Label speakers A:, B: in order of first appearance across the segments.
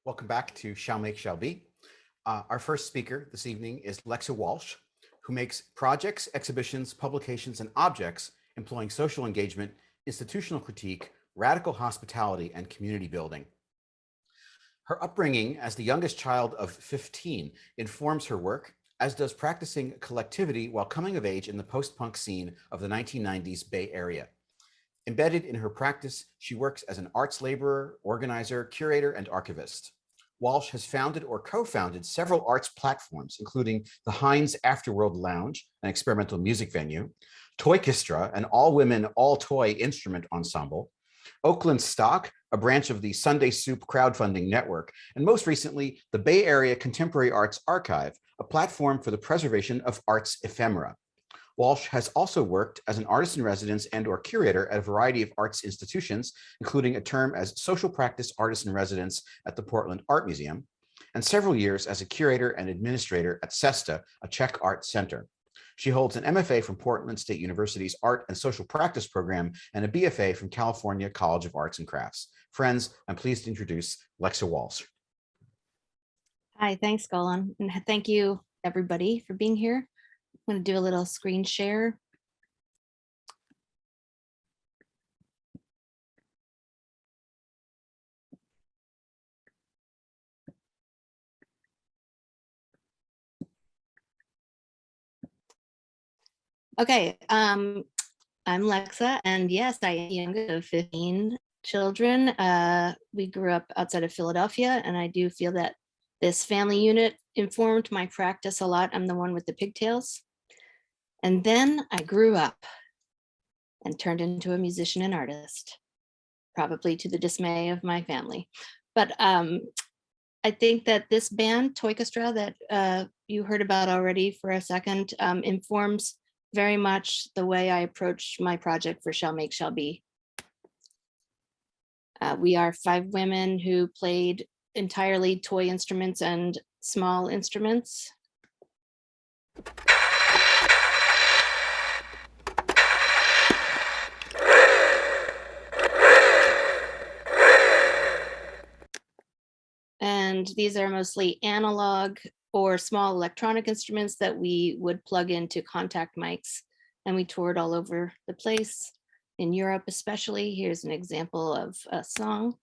A: Welcome back to Shall Make, Shall Be. Our first speaker this evening is Lexa Walsh, who makes projects, exhibitions, publications, and objects employing social engagement, institutional critique, radical hospitality, and community building. Her upbringing as the youngest child of 15 informs her work, as does practicing collectivity while coming of age in the post-punk scene of the 1990s Bay Area. Embedded in her practice, she works as an arts laborer, organizer, curator, and archivist. Walsh has founded or co-founded several arts platforms, including the Heinz Afterworld Lounge, an experimental music venue, Toykestra, an all-women, all-toy instrument ensemble, Oakland Stock, a branch of the Sunday Soup crowdfunding network, and most recently, the Bay Area Contemporary Arts Archive, a platform for the preservation of arts ephemera. Walsh has also worked as an artist-in-residence and/or curator at a variety of arts institutions, including a term as social practice artist-in-residence at the Portland Art Museum, and several years as a curator and administrator at CESTA, a Czech art center. She holds an MFA from Portland State University's Art and Social Practice program and a BFA from California College of Arts and Crafts. Friends, I'm pleased to introduce Lexa Walsh.
B: Hi, thanks, Golan, and thank you, everybody, for being here. I'm going to do a little screen share. Okay, I'm Lexa, and yes, I am youngest of 15 children. We grew up outside of Philadelphia, and I do feel that this family unit informed my practice a lot. I'm the one with the pigtails. And then I grew up and turned into a musician and artist, probably to the dismay of my family. But I think that this band, Toykestra, that you heard about already for a second, informs very much the way I approached my project for Shall Make, Shall Be. We are 5 women who played entirely toy instruments and small instruments. And these are mostly analog or small electronic instruments that we would plug into contact mics. And we toured all over the place, in Europe especially. Here's an example of a song.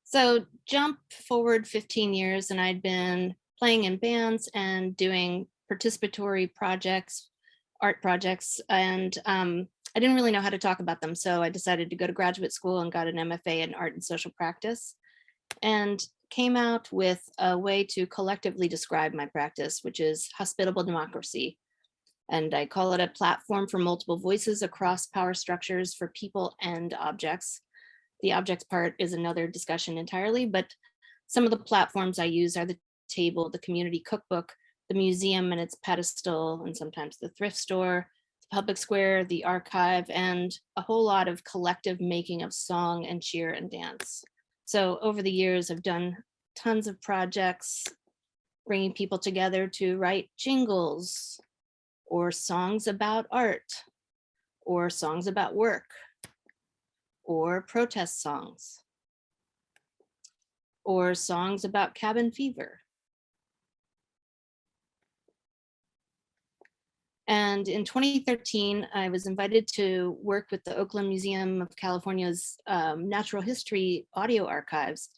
B: So jump forward 15 years and I'd been playing in bands and doing participatory projects, art projects, and I didn't really know how to talk about them. So I decided to go to graduate school and got an MFA in art and social practice and came out with a way to collectively describe my practice, which is hospitable democracy. And I call it a platform for multiple voices across power structures for people and objects. The objects part is another discussion entirely, but some of the platforms I use are the table, the community cookbook, the museum and its pedestal, and sometimes the thrift store, the public square, the archive, and a whole lot of collective making of song and cheer and dance. So over the years, I've done tons of projects, bringing people together to write jingles or songs about art or songs about work, or protest songs, or songs about cabin fever. And in 2013, I was invited to work with the Oakland Museum of California's Natural History audio archives.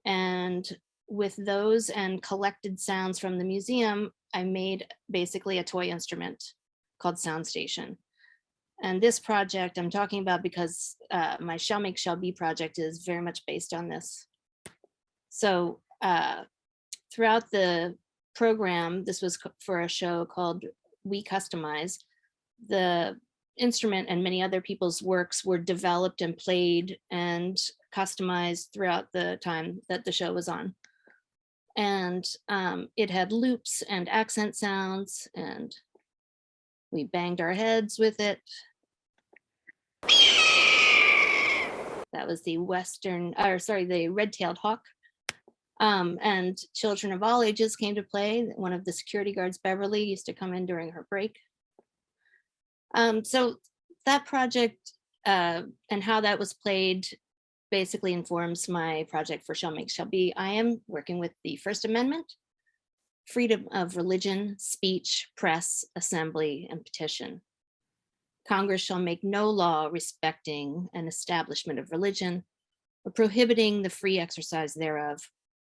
B: And with those and collected sounds from the museum, I made basically a toy instrument called Soundstation. And this project I'm talking about because my Shall Make, Shall Be project is very much based on this. So throughout the program, this was for a show called We Customize. The instrument and many other people's works were developed and played and customized throughout the time that the show was on. And it had loops and accent sounds and We banged our heads with it. That was the the red-tailed hawk. And children of all ages came to play. One of the security guards, Beverly, used to come in during her break. So that project and how that was played basically informs my project for Shall Make Shall Be. I am working with the First Amendment, freedom of religion, speech, press, assembly, and petition. Congress shall make no law respecting an establishment of religion or prohibiting the free exercise thereof,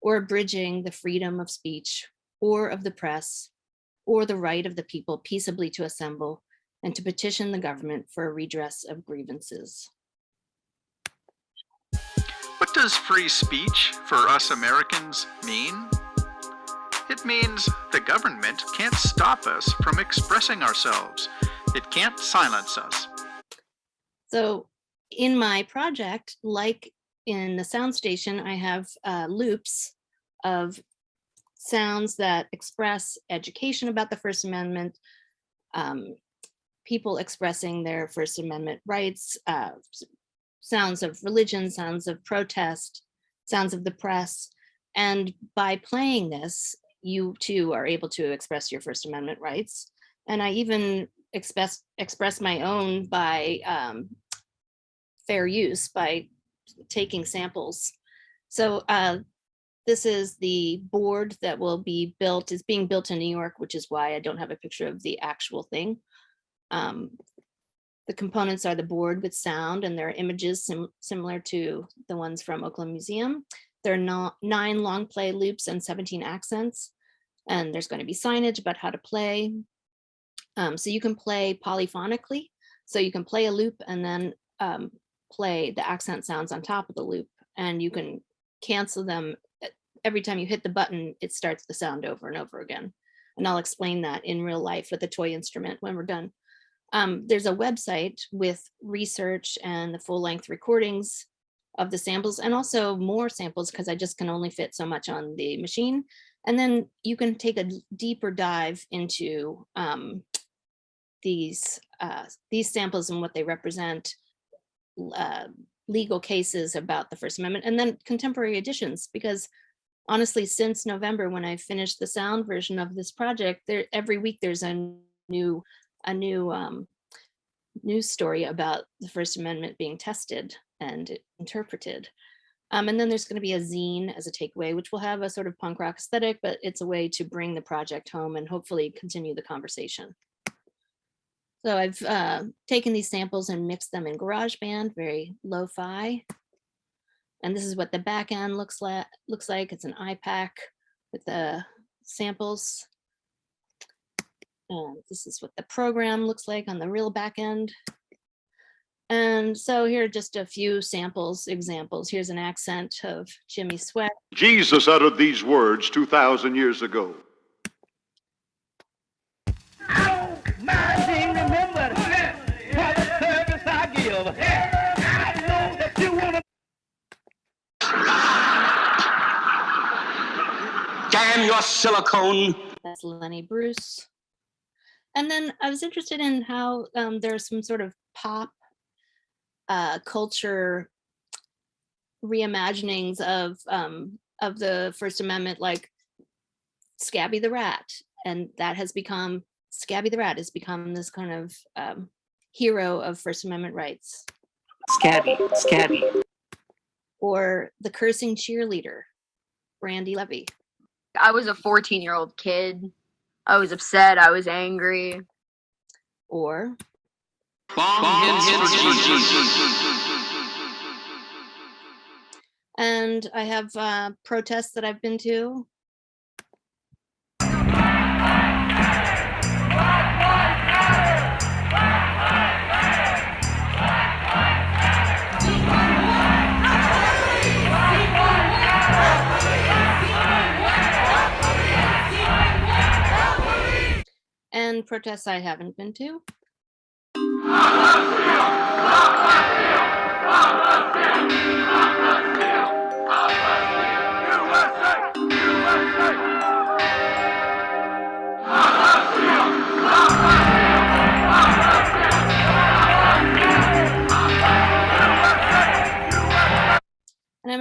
B: or abridging the freedom of speech or of the press, or the right of the people peaceably to assemble and to petition the government for a redress of grievances.
C: What does free speech for us Americans mean? It means the government can't stop us from expressing ourselves. It can't silence us.
B: So in my project, like in the sound station, I have loops of sounds that express education about the First Amendment, people expressing their First Amendment rights, sounds of religion, sounds of protest, sounds of the press. And by playing this, you too are able to express your First Amendment rights. And I even express my own by fair use, by taking samples. So this is the board that will be built. It's being built in New York, which is why I don't have a picture of the actual thing. The components are the board with sound, and there are images similar to the ones from Oakland Museum. There are 9 long play loops and 17 accents, and there's going to be signage about how to play. So you can play polyphonically. So you can play a loop and then play the accent sounds on top of the loop, and you can cancel them. Every time you hit the button, it starts the sound over and over again. And I'll explain that in real life with a toy instrument when we're done. There's a website with research and the full-length recordings of the samples, and also more samples because I just can only fit so much on the machine. And then you can take a deeper dive into these samples and what they represent, legal cases about the First Amendment, and then contemporary editions, because honestly, since November, when I finished the sound version of this project, every week there's a new news story about the First Amendment being tested and interpreted. And then there's going to be a zine as a takeaway, which will have a sort of punk rock aesthetic, but it's a way to bring the project home and hopefully continue the conversation. So I've taken these samples and mixed them in GarageBand, very lo-fi. And this is what the back end looks like. It's an iPack with the samples. And this is what the program looks like on the real back end. And so here are just a few examples. Here's an accent of Jimmy Sweat.
D: Jesus uttered these words 2,000 years ago.
E: I don't mind being remembered for the service I give. I know that you want to.
F: Damn your silicone.
B: That's Lenny Bruce. And then I was interested in how there's some sort of pop culture reimaginings of the First Amendment, like Scabby the Rat, and that has become Scabby the Rat has become this kind of hero of First Amendment rights.
F: Scabby.
B: Or the cursing cheerleader, Brandy Levy.
G: I was a 14-year-old kid. I was upset. I was angry.
B: Or and I have protests that I've been to. And protests I haven't been to.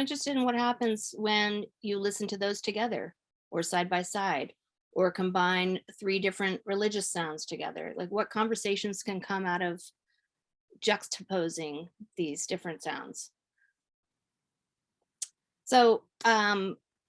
B: interested in what happens when you listen to those together or side by side, or combine 3 different religious sounds together. Like what conversations can come out of juxtaposing these different sounds. So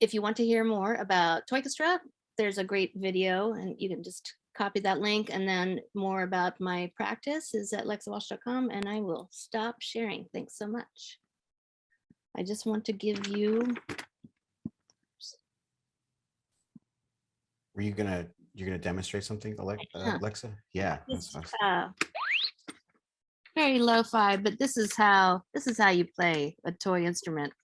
B: if you want to hear more about Toykastra, there's a great video and you can just copy that link, and then more about my practice is at lexawalsh.com, and I will stop sharing. Thanks so much. I just want to give you.
A: Were you're gonna demonstrate something, Alexa? Yeah. That's awesome.
B: Very lo-fi, but this is how you play a toy instrument.